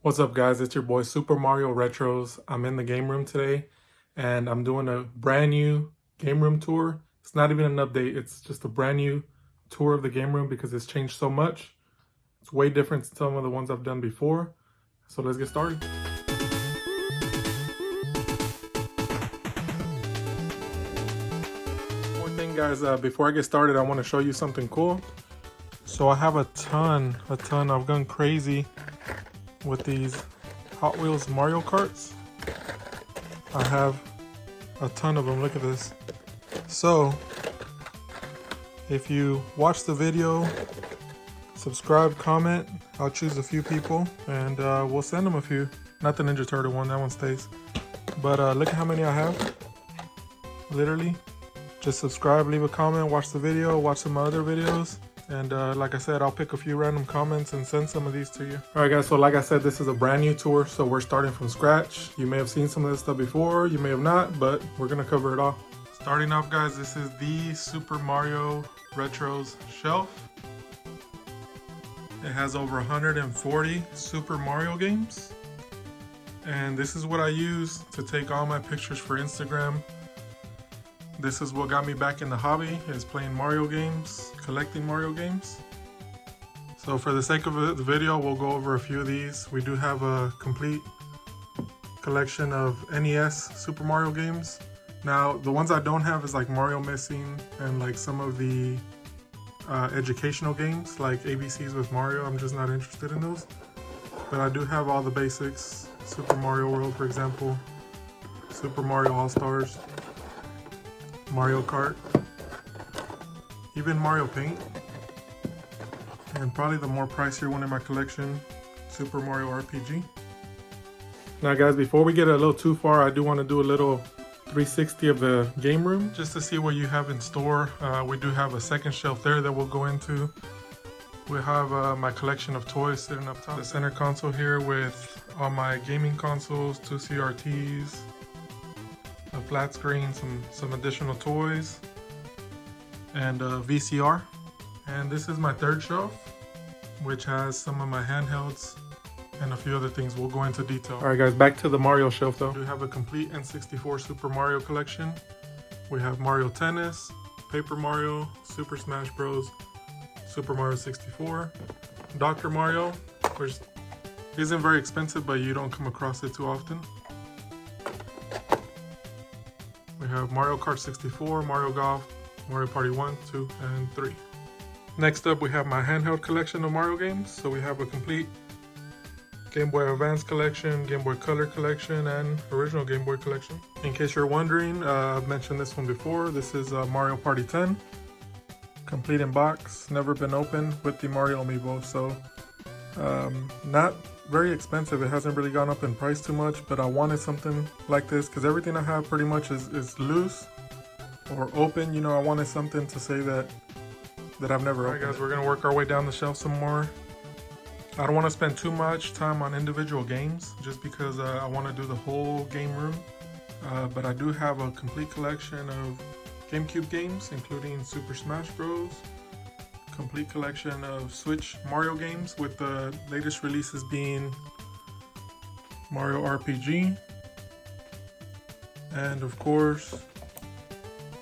What's up, guys? It's your boy Super Mario Retros. I'm in the game room today and I'm doing a brand new game room tour. It's not even an update, it's just a brand new tour of the game room because it's changed so much. It's way different than some of the ones I've done before. So let's get started. One thing, guys, before I get started, I want to show you something cool. So I have a ton. I've gone crazy with these Hot Wheels Mario Karts. I have a ton of them. Look at this. So if you watch the video, subscribe, comment, I'll choose a few people and we'll send them a few. Not the Ninja Turtle one, that one stays. But look at how many I have. Literally, just subscribe, leave a comment, watch the video, watch some other videos. And like I said, I'll pick a few random comments and send some of these to you. Alright guys, so like I said, this is a brand new tour, so we're starting from scratch. You may have seen some of this stuff before, you may have not, but we're gonna cover it all. Starting off, guys, this is the Super Mario Retros shelf. It has over 140 Super Mario games. And this is what I use to take all my pictures for Instagram. This is what got me back in the hobby, is playing Mario games, collecting Mario games. So for the sake of the video, we'll go over a few of these. We do have a complete collection of NES Super Mario games. Now, the ones I don't have is like Mario Missing and like some of the educational games like ABCs with Mario. I'm just not interested in those. But I do have all the basics. Super Mario World, for example. Super Mario All-Stars. Mario Kart, even Mario Paint, and probably the more pricier one in my collection, Super Mario RPG. Now guys, before we get a little too far, I do want to do a little 360 of the game room just to see what you have in store. We do have a second shelf there that we'll go into. We have my collection of toys sitting up top. The center console here with all my gaming consoles, 2 CRTs, a flat screen, some additional toys, and a VCR. And this is my third shelf, which has some of my handhelds and a few other things. We'll go into detail. Alright guys, back to the Mario shelf though. We have a complete N64 Super Mario collection. We have Mario Tennis, Paper Mario, Super Smash Bros, Super Mario 64, Dr. Mario, which isn't very expensive, but you don't come across it too often. We have Mario Kart 64, Mario Golf, Mario Party 1, 2, and 3. Next up, we have my handheld collection of Mario games. So we have a complete Game Boy Advance collection, Game Boy Color collection, and original Game Boy collection. In case you're wondering, I've mentioned this one before. This is Mario Party 10. Complete in box, never been opened, with the Mario amiibo. So not very expensive. It hasn't really gone up in price too much, but I wanted something like this because everything I have pretty much is loose or open. You know, I wanted something to say that I've never opened. Alright guys, we're gonna work our way down the shelf some more. I don't want to spend too much time on individual games just because I want to do the whole game room, but I do have a complete collection of GameCube games, including Super Smash Bros. Complete collection of Switch Mario games, with the latest releases being Mario RPG, and of course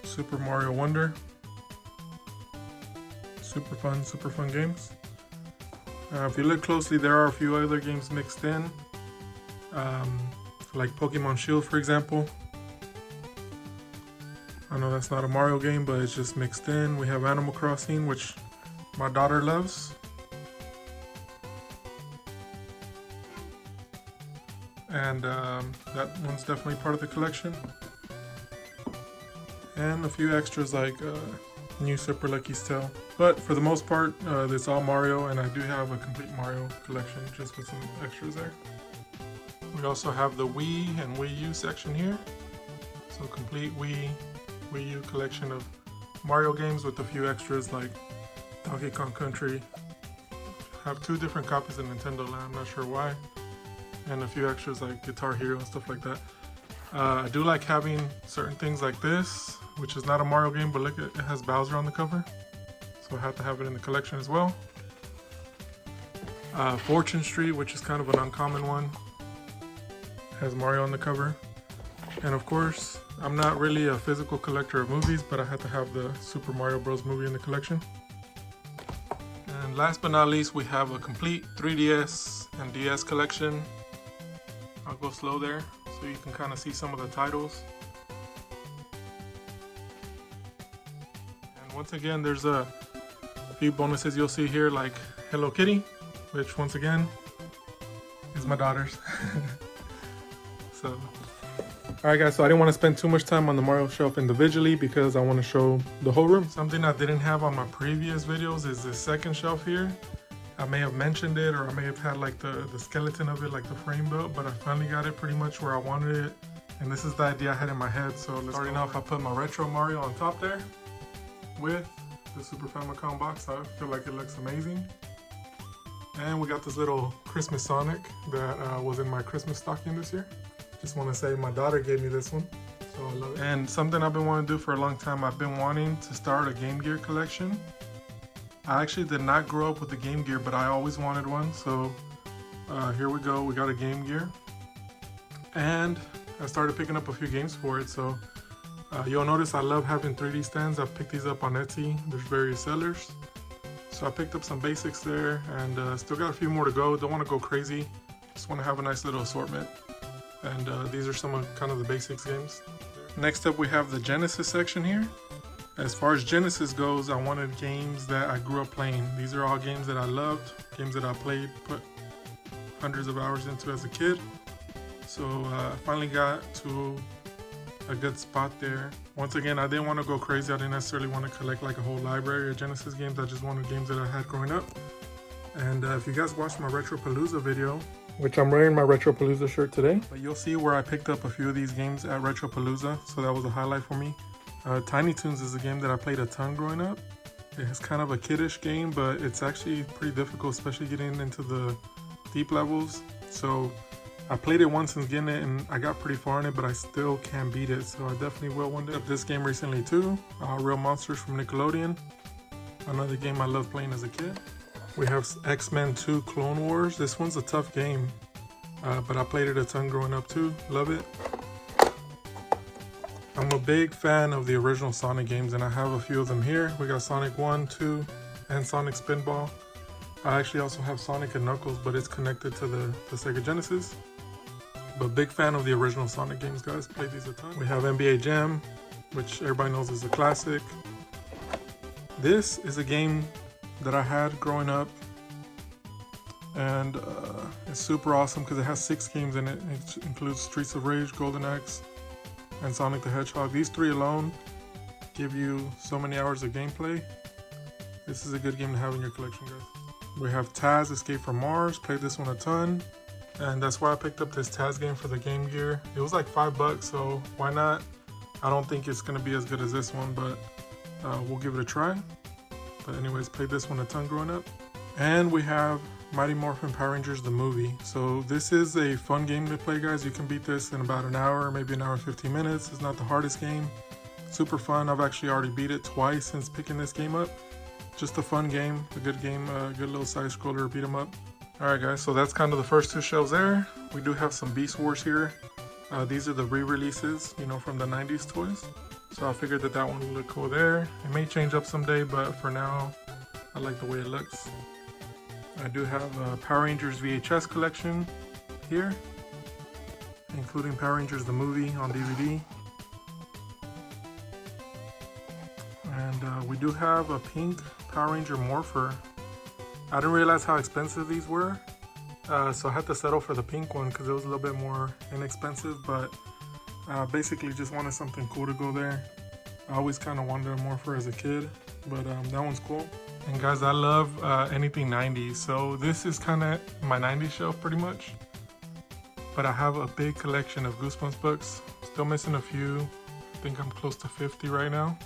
Super Mario Wonder. Super fun games. If you look closely, there are a few other games mixed in, like Pokemon Shield, for example. I know that's not a Mario game, but it's just mixed in. We have Animal Crossing, which my daughter loves. And that one's definitely part of the collection. And a few extras like New Super Lucky's Tale. But for the most part, it's all Mario, and I do have a complete Mario collection just with some extras there. We also have the Wii and Wii U section here. So complete Wii U collection of Mario games with a few extras like Donkey Kong Country. I have 2 different copies of Nintendo Land, I'm not sure why. And a few extras like Guitar Hero and stuff like that. I do like having certain things like this, which is not a Mario game, but look, it has Bowser on the cover. So I have to have it in the collection as well. Fortune Street, which is kind of an uncommon one. Has Mario on the cover. And of course, I'm not really a physical collector of movies, but I had to have the Super Mario Bros. Movie in the collection. And last but not least, we have a complete 3DS and DS collection. I'll go slow there so you can kind of see some of the titles. And once again, there's a few bonuses you'll see here, like Hello Kitty, which once again is my daughter's. So, alright guys, so I didn't want to spend too much time on the Mario shelf individually because I want to show the whole room. Something I didn't have on my previous videos is this second shelf here. I may have mentioned it, or I may have had like the skeleton of it, like the frame built, but I finally got it pretty much where I wanted it. And this is the idea I had in my head. So starting off, I put my retro Mario on top there with the Super Famicom box. I feel like it looks amazing. And we got this little Christmas Sonic that was in my Christmas stocking this year. Just want to say my daughter gave me this one, so I love it. And something I've been wanting to do for a long time, I've been wanting to start a Game Gear collection. I actually did not grow up with the Game Gear, but I always wanted one, so here we go. We got a Game Gear. And I started picking up a few games for it, so you'll notice I love having 3D stands. I've picked these up on Etsy. There's various sellers. So I picked up some basics there, and still got a few more to go. Don't want to go crazy. Just want to have a nice little assortment. And these are some of kind of the basics games. Next up, we have the Genesis section here. As far as Genesis goes, I wanted games that I grew up playing. These are all games that I loved, games that I played, put hundreds of hours into as a kid. So I finally got to a good spot there. Once again, I didn't want to go crazy. I didn't necessarily want to collect like a whole library of Genesis games. I just wanted games that I had growing up. And if you guys watched my Retropalooza video, which I'm wearing my Retropalooza shirt today, but you'll see where I picked up a few of these games at Retropalooza, so that was a highlight for me. Tiny Toons is a game that I played a ton growing up. It's kind of a kiddish game, but it's actually pretty difficult, especially getting into the deep levels. So I played it once and getting it, and I got pretty far in it, but I still can't beat it, so I definitely will one day. This game recently too, Real Monsters from Nickelodeon, another game I loved playing as a kid. We have X-Men 2 Clone Wars. This one's a tough game, but I played it a ton growing up too. Love it. I'm a big fan of the original Sonic games, and I have a few of them here. We got Sonic 1, 2, and Sonic Spinball. I actually also have Sonic and Knuckles, but it's connected to the Sega Genesis. But big fan of the original Sonic games, guys. Played these a ton. We have NBA Jam, which everybody knows is a classic. This is a game that I had growing up, and it's super awesome because it has 6 games in it. It includes Streets of Rage, Golden Axe, and Sonic the Hedgehog. These 3 alone give you so many hours of gameplay. This is a good game to have in your collection, guys. We have Taz Escape from Mars. Played this one a ton, and that's why I picked up this Taz game for the Game Gear. It was like $5, so why not? I don't think it's gonna be as good as this one, but we'll give it a try. But anyways, played this one a ton growing up. And we have Mighty Morphin Power Rangers the movie. So this is a fun game to play, guys. You can beat this in about an hour, maybe an hour and 15 minutes. It's not the hardest game. Super fun. I've actually already beat it twice since picking this game up. Just a fun game, a good game, a good little side scroller, beat 'em up. Alright guys, so that's kind of the first 2 shelves there. We do have some Beast Wars here. These are the re-releases, you know, from the 90s toys. So I figured that one would look cool there. It may change up someday, but for now, I like the way it looks. I do have a Power Rangers VHS collection here, including Power Rangers the movie on DVD. And we do have a pink Power Ranger Morpher. I didn't realize how expensive these were, so I had to settle for the pink one because it was a little bit more inexpensive, but basically just wanted something cool to go there. I always kind of wanted a Morpher as a kid, but that one's cool. And guys, I love anything 90s, so this is kind of my 90s shelf pretty much. But I have a big collection of Goosebumps books. Still missing a few. I think I'm close to 50 right now.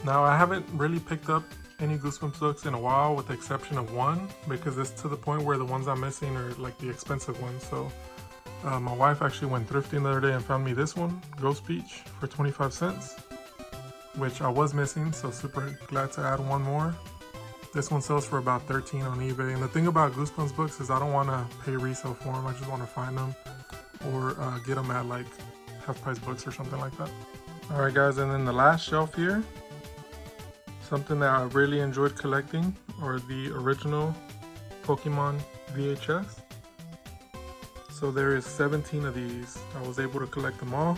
Now, I haven't really picked up any Goosebumps books in a while, with the exception of one, because it's to the point where the ones I'm missing are like the expensive ones. So my wife actually went thrifting the other day and found me this one, Ghost Beach, for 25 cents, which I was missing, so super glad to add one more. This one sells for about $13 on eBay. And the thing about Goosebumps books is I don't want to pay resale for them. I just want to find them or get them at like half price books or something like that. All right, guys, and then the last shelf here, something that I really enjoyed collecting are the original Pokemon VHS. So there is 17 of these. I was able to collect them all.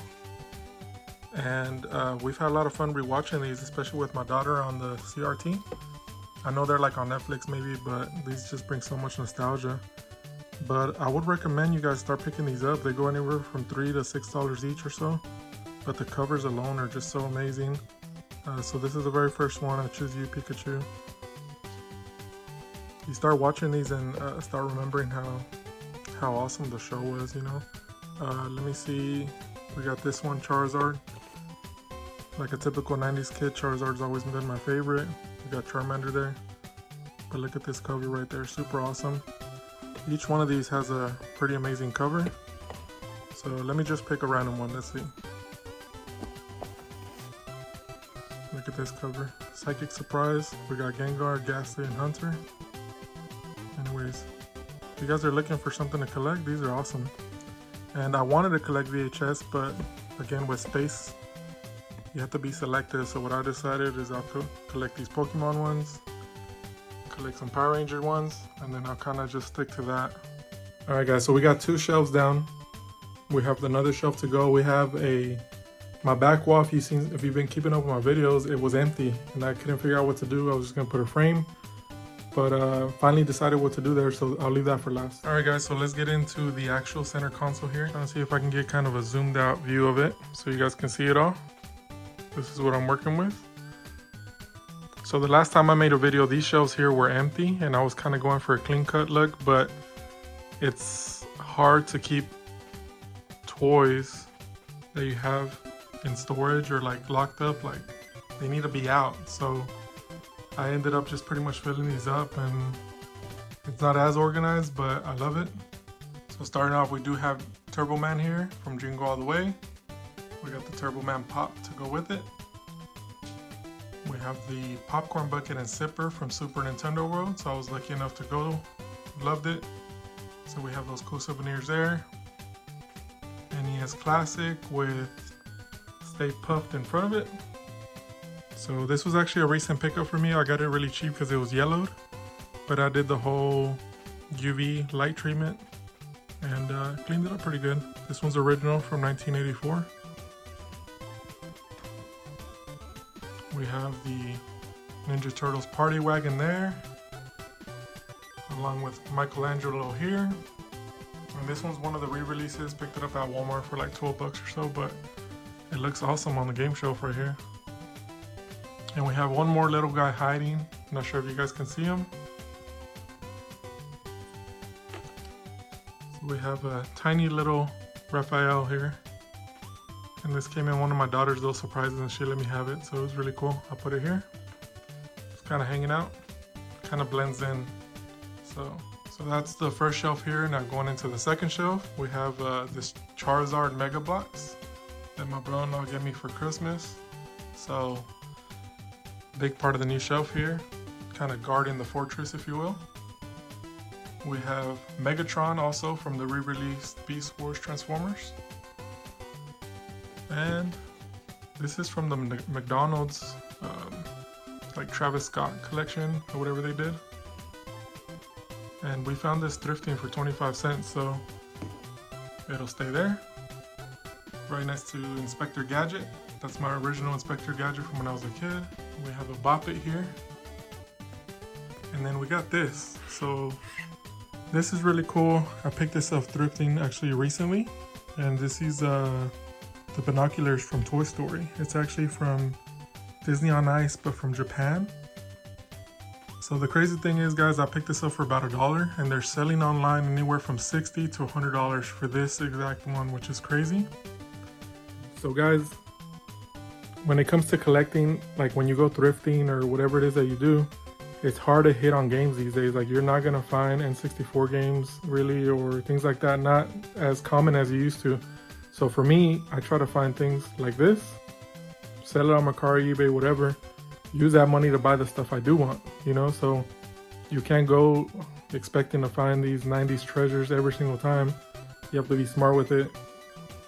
And we've had a lot of fun rewatching these, especially with my daughter on the CRT. I know they're like on Netflix maybe, but these just bring so much nostalgia. But I would recommend you guys start picking these up. They go anywhere from $3 to $6 each or so. But the covers alone are just so amazing. So this is the very first one. I Choose You, Pikachu. You start watching these and start remembering how awesome the show was, you know. Let me see. We got this one, Charizard. Like a typical 90s kid, Charizard's always been my favorite. We got Charmander there. But look at this cover right there, super awesome. Each one of these has a pretty amazing cover. So let me just pick a random one, let's see. Look at this cover. Psychic Surprise. We got Gengar, Ghastly, and Hunter. Anyways, if you guys are looking for something to collect, these are awesome. And I wanted to collect VHS, but again, with space, you have to be selective. So what I decided is I'll collect these Pokemon ones, collect some Power Ranger ones, and then I'll kind of just stick to that. All right, guys, so we got 2 shelves down. We have another shelf to go. We have my back wall, if you've been keeping up with my videos, it was empty and I couldn't figure out what to do. I was just gonna put a frame, but finally decided what to do there, so I'll leave that for last. All right, guys, so let's get into the actual center console here. Trying to see if I can get kind of a zoomed out view of it so you guys can see it all. This is what I'm working with. So the last time I made a video, these shelves here were empty and I was kind of going for a clean cut look, but it's hard to keep toys that you have in storage or like locked up, like they need to be out. So I ended up just pretty much filling these up, and it's not as organized, but I love it. So starting off, we do have Turbo Man here from Jingle All the Way. We got the Turbo Man Pop to go with it. We have the Popcorn Bucket and Sipper from Super Nintendo World, so I was lucky enough to go. Loved it. So we have those cool souvenirs there. NES Classic with Stay Puffed in front of it. So this was actually a recent pickup for me. I got it really cheap because it was yellowed, but I did the whole UV light treatment and cleaned it up pretty good. This one's original from 1984. We have the Ninja Turtles Party Wagon there, along with Michelangelo here. And this one's one of the re-releases. Picked it up at Walmart for like 12 bucks or so, but it looks awesome on the game shelf right here. And we have one more little guy hiding. Not sure if you guys can see him. So we have a tiny little Raphael here. And this came in one of my daughter's little surprises and she let me have it. So it was really cool. I put it here. It's kind of hanging out. Kind of blends in. So that's the first shelf here. Now going into the second shelf, we have this Charizard Mega Box that my brother-in-law gave me for Christmas. So big part of the new shelf here, kind of guarding the fortress, if you will. We have Megatron also from the re-released Beast Wars Transformers. And this is from the McDonald's like Travis Scott collection or whatever they did. And we found this thrifting for 25 cents, so it'll stay there. Right next to Inspector Gadget. That's my original Inspector Gadget from when I was a kid. We have a Bop It here. And then we got this. So this is really cool. I picked this up thrifting actually recently. And this is the binoculars from Toy Story. It's actually from Disney on Ice, but from Japan. So the crazy thing is, guys, I picked this up for about $1 and they're selling online anywhere from $60 to $100 for this exact one, which is crazy. So guys, when it comes to collecting, like when you go thrifting or whatever it is that you do, it's hard to hit on games these days. Like you're not gonna find N64 games really, or things like that, not as common as you used to. So for me, I try to find things like this, sell it on Mercari, eBay, whatever, use that money to buy the stuff I do want, you know? So you can't go expecting to find these 90s treasures every single time. You have to be smart with it,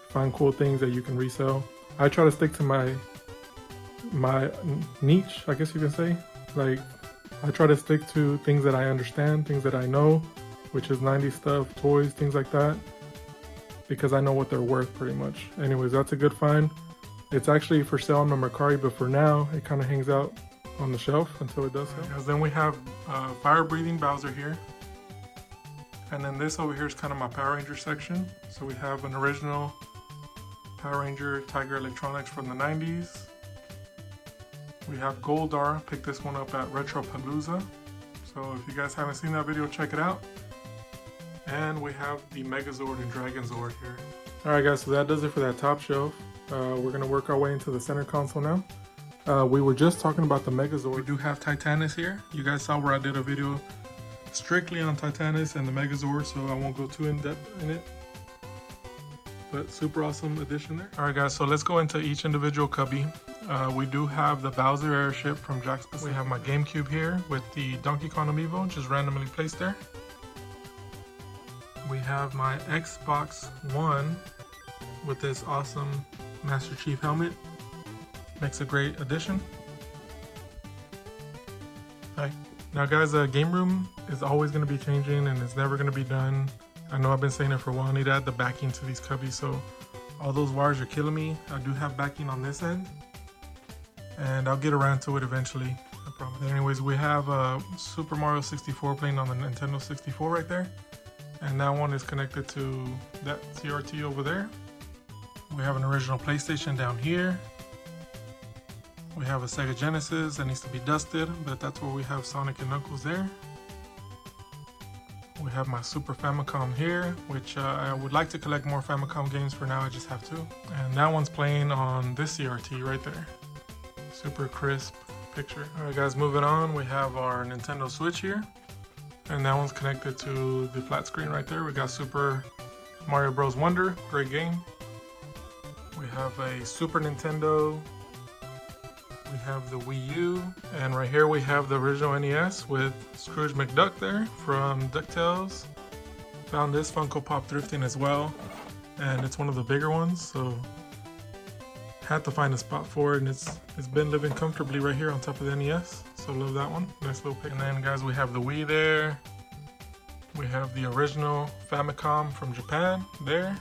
find cool things that you can resell. I try to stick to my niche, I guess you can say. Like, I try to stick to things that I understand, things that I know, which is 90s stuff, toys, things like that, because I know what they're worth pretty much. Anyways, that's a good find. It's actually for sale on the Mercari, but for now, it kind of hangs out on the shelf until it does sell. Because then we have fire-breathing Bowser here. And then this over here is kind of my Power Ranger section. So we have an original Power Ranger Tiger Electronics from the 90s. We have Goldar, picked this one up at Retropalooza. So if you guys haven't seen that video, check it out. And we have the Megazord and Dragonzord here. Alright guys, so that does it for that top shelf. We're going to work our way into the center console now. We were just talking about the Megazord. We do have Titanus here. You guys saw where I did a video strictly on Titanus and the Megazord, so I won't go too in depth in it. But super awesome addition there. Alright guys, so let's go into each individual cubby. We do have the Bowser airship from Jack's Pacific. We have my GameCube here with the Donkey Kong Amiibo, just randomly placed there. We have my Xbox One with this awesome Master Chief helmet. Makes a great addition. Hi. Now guys, Game Room is always going to be changing and it's never going to be done. I know I've been saying it for a while. I need to add the backing to these cubbies, so all those wires are killing me. I do have backing on this end, and I'll get around to it eventually, I promise. Anyways, we have Super Mario 64 playing on the Nintendo 64 right there, and that one is connected to that CRT over there. We have an original PlayStation down here. We have a Sega Genesis that needs to be dusted, but that's where we have Sonic and Knuckles there. We have my Super Famicom here, which I would like to collect more Famicom games. For now, I just have to. And that one's playing on this CRT right there. Super crisp picture. Alright guys, moving on, we have our Nintendo Switch here. And that one's connected to the flat screen right there. We got Super Mario Bros. Wonder, great game. We have a Super Nintendo. We have the Wii U, and right here we have the original NES with Scrooge McDuck there from DuckTales. Found this Funko Pop thrifting as well, and it's one of the bigger ones, so had to find a spot for it, and it's been living comfortably right here on top of the NES, so love that one. Nice little pick. And then guys, we have the Wii there. We have the original Famicom from Japan there,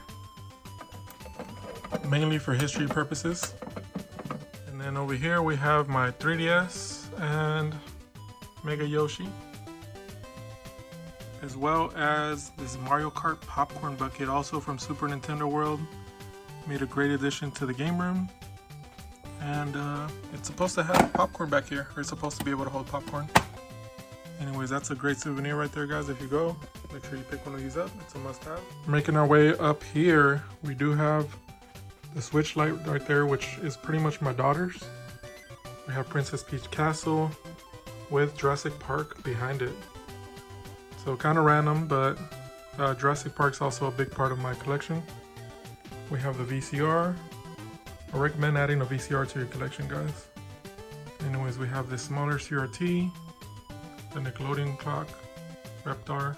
mainly for history purposes. And then over here we have my 3DS and Mega Yoshi, as well as this Mario Kart popcorn bucket, also from Super Nintendo World. Made a great addition to the game room, and it's supposed to have popcorn back here, or it's supposed to be able to hold popcorn. Anyways, that's a great souvenir right there guys. If you go, make sure you pick one of these up. It's a must-have. Making our way up here, we do have the Switch Lite right there, which is pretty much my daughter's. We have Princess Peach Castle with Jurassic Park behind it. So kind of random, but Jurassic Park's also a big part of my collection. We have the VCR. I recommend adding a VCR to your collection, guys. Anyways, we have this smaller CRT, the Nickelodeon clock, Reptar,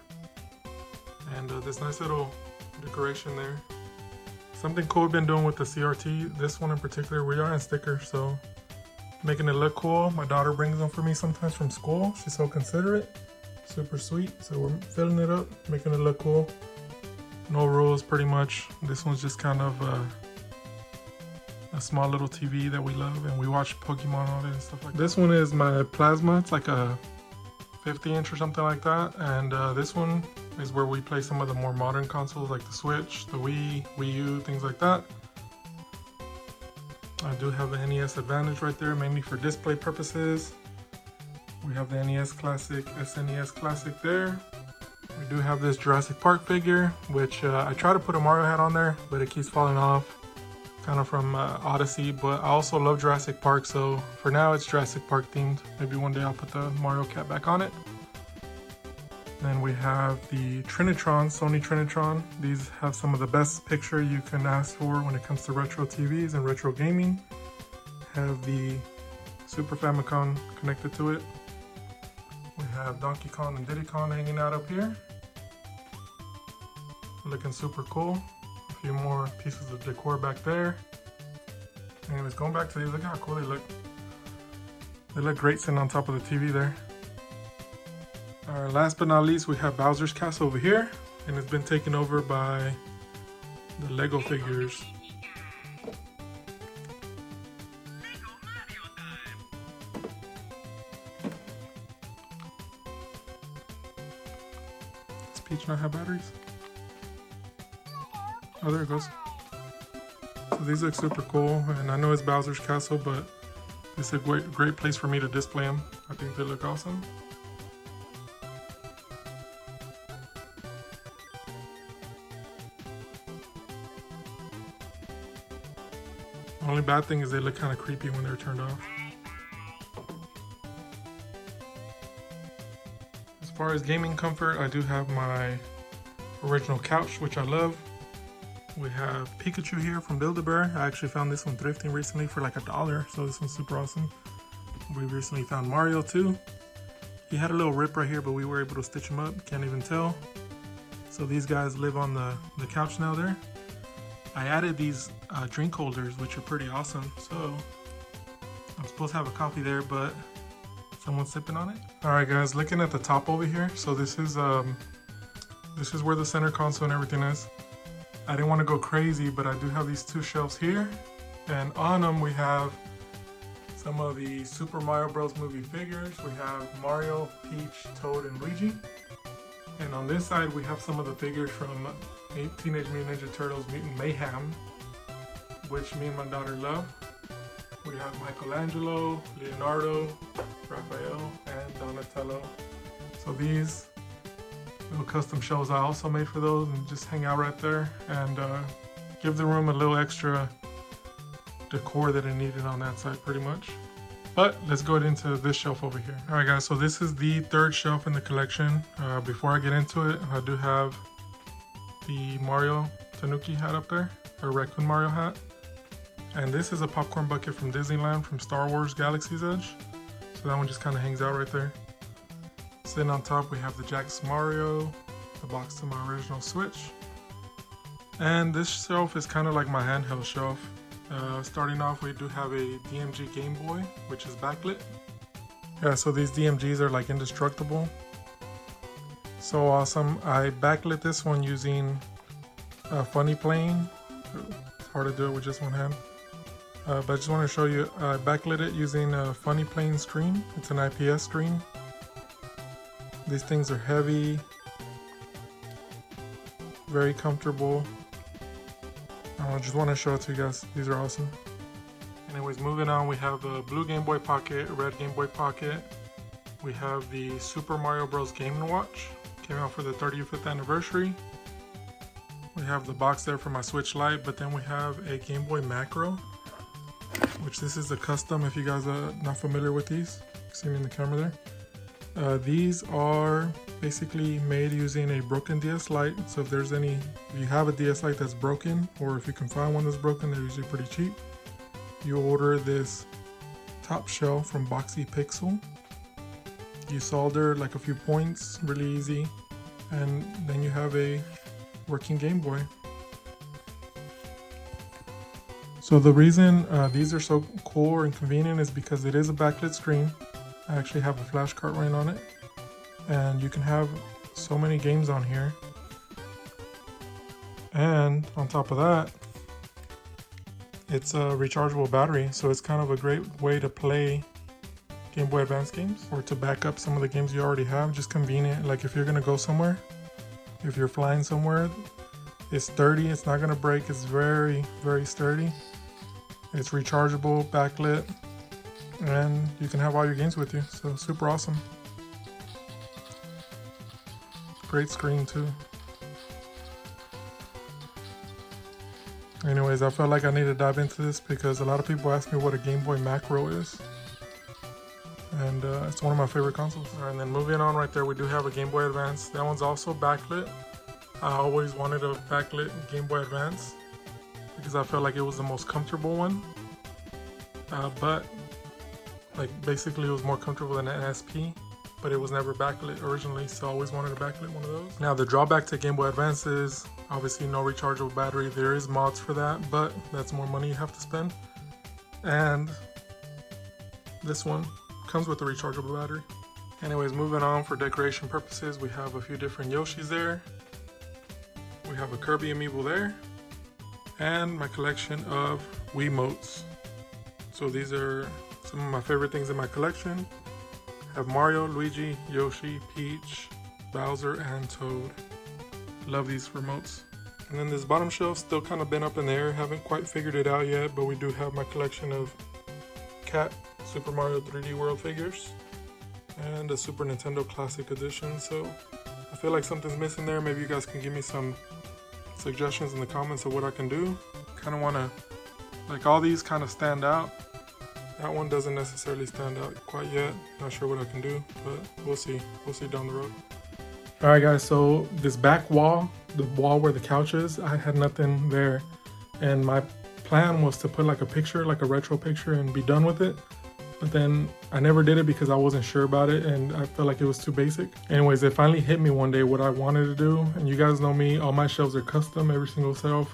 and this nice little decoration there. Something cool we've been doing with the CRT, this one in particular, we are in stickers, so making it look cool. My daughter brings them for me sometimes from school. She's so considerate, super sweet. So we're filling it up, making it look cool. No rules, pretty much. This one's just kind of a small little TV that we love, and we watch Pokemon on it and stuff like that. This one is my plasma. It's like a 50-inch or something like that, and this one is where we play some of the more modern consoles like the Switch, the Wii, Wii U, things like that. I do have the NES Advantage right there, mainly for display purposes. We have the NES Classic, SNES Classic there. We do have this Jurassic Park figure, which I try to put a Mario hat on there, but it keeps falling off, kind of from Odyssey. But I also love Jurassic Park, so for now it's Jurassic Park themed. Maybe one day I'll put the Mario cap back on it. Then we have the Trinitron, Sony Trinitron. These have some of the best picture you can ask for when it comes to retro TVs and retro gaming. Have the Super Famicom connected to it. We have Donkey Kong and Diddy Kong hanging out up here. Looking super cool. A few more pieces of decor back there. Anyways, going back to these, look how cool they look. They look great sitting on top of the TV there. Alright, last but not least, we have Bowser's Castle over here. And it's been taken over by the Lego figures. Does Peach not have batteries? Oh, there it goes. So these look super cool, and I know it's Bowser's Castle, but it's a great place for me to display them. I think they look awesome. The only bad thing is they look kind of creepy when they're turned off. As far as gaming comfort, I do have my original couch, which I love. We have Pikachu here from Build-A-Bear. I actually found this one thrifting recently for like $1, so this one's super awesome. We recently found Mario too. He had a little rip right here, but we were able to stitch him up, can't even tell. So these guys live on the couch now there. I added these drink holders, which are pretty awesome. So I'm supposed to have a coffee there, but someone's sipping on it. All right, guys, looking at the top over here. So this is where the center console and everything is. I didn't want to go crazy, but I do have these two shelves here, and on them we have some of the Super Mario Bros. Movie figures. We have Mario, Peach, Toad, and Luigi. And on this side we have some of the figures from Teenage Mutant Ninja Turtles Mutant Mayhem, which me and my daughter love. We have Michelangelo, Leonardo, Raphael, and Donatello. So these little custom shelves I also made for those, and just hang out right there and give the room a little extra decor that it needed on that side pretty much. But let's go into this shelf over here. Alright guys, so this is the third shelf in the collection. Before I get into it, I do have the Mario Tanuki hat up there, or Raccoon Mario hat. And this is a popcorn bucket from Disneyland from Star Wars Galaxy's Edge. So that one just kind of hangs out right there. Sitting on top we have the Jax Mario, the box to my original Switch. And this shelf is kind of like my handheld shelf. Starting off, we do have a DMG Game Boy, which is backlit. Yeah, so these DMGs are like indestructible. So awesome. I backlit this one using a funny plane. It's hard to do it with just one hand. But I just want to show you, I backlit it using a funny plane screen. It's an IPS screen. These things are heavy, very comfortable. I just want to show it to you guys. These are awesome. Anyways, moving on, we have a blue Game Boy Pocket, a red Game Boy Pocket. We have the Super Mario Bros. Game & Watch. Came out for the 35th anniversary. We have the box there for my Switch Lite, but then we have a Game Boy Macro, which this is a custom if you guys are not familiar with these. You see me in the camera there. These are basically made using a broken DS Lite. So if you have a DS Lite that's broken, or if you can find one that's broken, they're usually pretty cheap. You order this top shell from Boxy Pixel. You solder like a few points, really easy, and then you have a working Game Boy. So the reason these are so cool and convenient is because it is a backlit screen. I actually have a flash card running on it, and you can have so many games on here. And on top of that, it's a rechargeable battery, so it's kind of a great way to play Game Boy Advance games, or to back up some of the games you already have. Just convenient, like if you're gonna go somewhere, if you're flying somewhere, it's sturdy, it's not gonna break, it's very, very sturdy. It's rechargeable, backlit, and you can have all your games with you, so super awesome. Great screen too. Anyways, I felt like I need to dive into this because a lot of people ask me what a Game Boy Macro is. And it's one of my favorite consoles. Alright, and then moving on right there, we do have a Game Boy Advance. That one's also backlit. I always wanted a backlit Game Boy Advance because I felt like it was the most comfortable one. But Like basically it was more comfortable than an SP, but it was never backlit originally, so I always wanted to backlit one of those. Now the drawback to Game Boy Advance is obviously no rechargeable battery. There is mods for that, but that's more money you have to spend. And this one comes with a rechargeable battery. Anyways, moving on, for decoration purposes, we have a few different Yoshis there. We have a Kirby amiibo there, and my collection of Wiimotes. So these are some of my favorite things in my collection. I have Mario, Luigi, Yoshi, Peach, Bowser, and Toad. Love these remotes. And then this bottom shelf still kind of been up in the air. Haven't quite figured it out yet, but we do have my collection of Cat Super Mario 3D World figures and a Super Nintendo Classic Edition. So I feel like something's missing there. Maybe you guys can give me some suggestions in the comments of what I can do. Kind of want to, like, all these kind of stand out. That one doesn't necessarily stand out quite yet. Not sure what I can do, but we'll see. We'll see down the road. Alright guys, so this back wall, the wall where the couch is, I had nothing there. And my plan was to put like a picture, like a retro picture, and be done with it. But then I never did it because I wasn't sure about it and I felt like it was too basic. Anyways, it finally hit me one day what I wanted to do. And you guys know me, all my shelves are custom, every single shelf.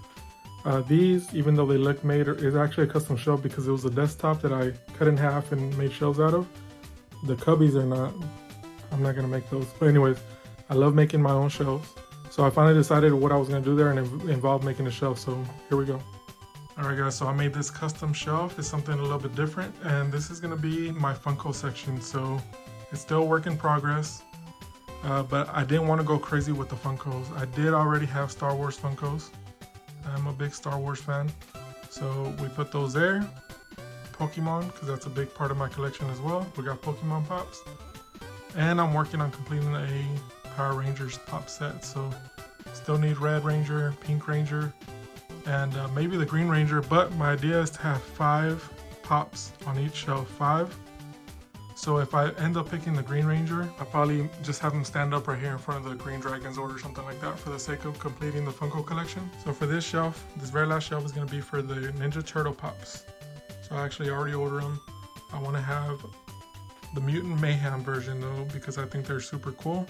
These, even though they look made, is actually a custom shelf because it was a desktop that I cut in half and made shelves out of. The cubbies are not, I'm not gonna make those. But anyways, I love making my own shelves. So I finally decided what I was gonna do there and it involved making a shelf, so here we go. Alright guys, so I made this custom shelf. It's something a little bit different, and this is gonna be my funko section, so it's still a work in progress. But I didn't want to go crazy with the funkos. I did already have Star Wars funkos. I'm a big Star Wars fan, so we put those there. Pokemon, because that's a big part of my collection as well. We got Pokemon pops, and I'm working on completing a Power Rangers pop set, so still need Red Ranger, Pink Ranger, and maybe the Green Ranger, but my idea is to have 5 pops on each shelf, 5. So if I end up picking the Green Ranger, I'll probably just have them stand up right here in front of the Green Dragon Zord or something like that for the sake of completing the Funko collection. So for this shelf, this very last shelf is going to be for the Ninja Turtle pops. So I actually already ordered them. I want to have the Mutant Mayhem version though, because I think they're super cool.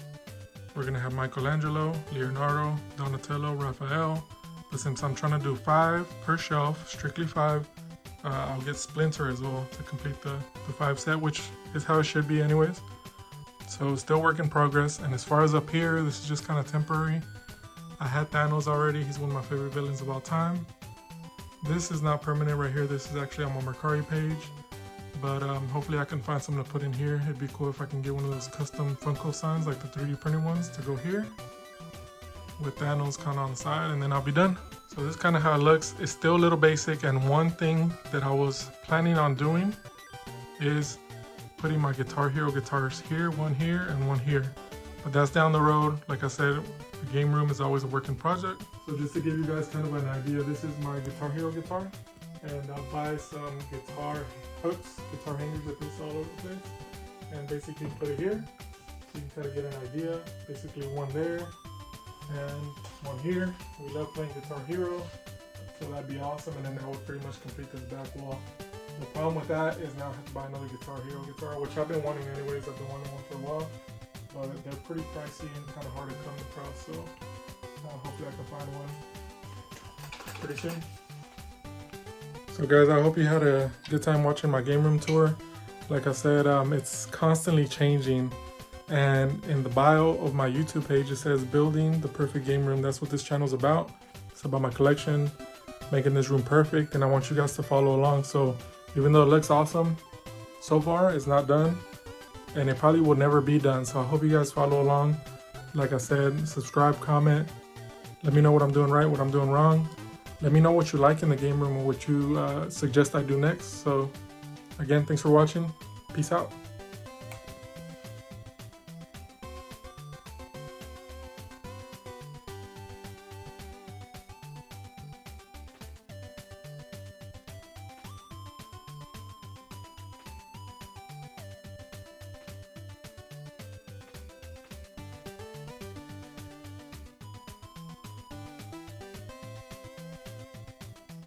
We're going to have Michelangelo, Leonardo, Donatello, Raphael. But since I'm trying to do 5 per shelf, strictly 5, I'll get Splinter as well to complete the 5 set, which is how it should be anyways. So still work in progress. And as far as up here, this is just kind of temporary. I had Thanos already. He's one of my favorite villains of all time. This is not permanent right here. This is actually on my Mercari page. But hopefully I can find something to put in here. It'd be cool if I can get one of those custom Funko signs, like the 3D printed ones, to go here with Thanos kind of on the side, and then I'll be done. So this is kind of how it looks. It's still a little basic, and one thing that I was planning on doing is putting my Guitar Hero guitars here, one here, and one here. But that's down the road. Like I said, the game room is always a working project. So just to give you guys kind of an idea, this is my Guitar Hero guitar. And I'll buy some guitar hooks, guitar hangers like this all over the place. And basically put it here. So you can kind of get an idea. Basically one there and one here. We love playing Guitar Hero, so that'd be awesome. And then that would pretty much complete this back wall. The problem with that is now I have to buy another Guitar Hero guitar, which I've been wanting anyways. I've been wanting one for a while, but they're pretty pricey and kind of hard to come across. So hopefully I can find one pretty soon. So guys, I hope you had a good time watching my game room tour. Like I said, it's constantly changing, and in the bio of my YouTube page it says building the perfect game room. That's what this channel is about. It's about my collection, making this room perfect, and I want you guys to follow along. So even though it looks awesome, so far it's not done, and it probably will never be done. So I hope you guys follow along. Like I said, subscribe, comment, let me know what I'm doing right, what I'm doing wrong. Let me know what you like in the game room and what you suggest I do next. So again, thanks for watching. Peace out.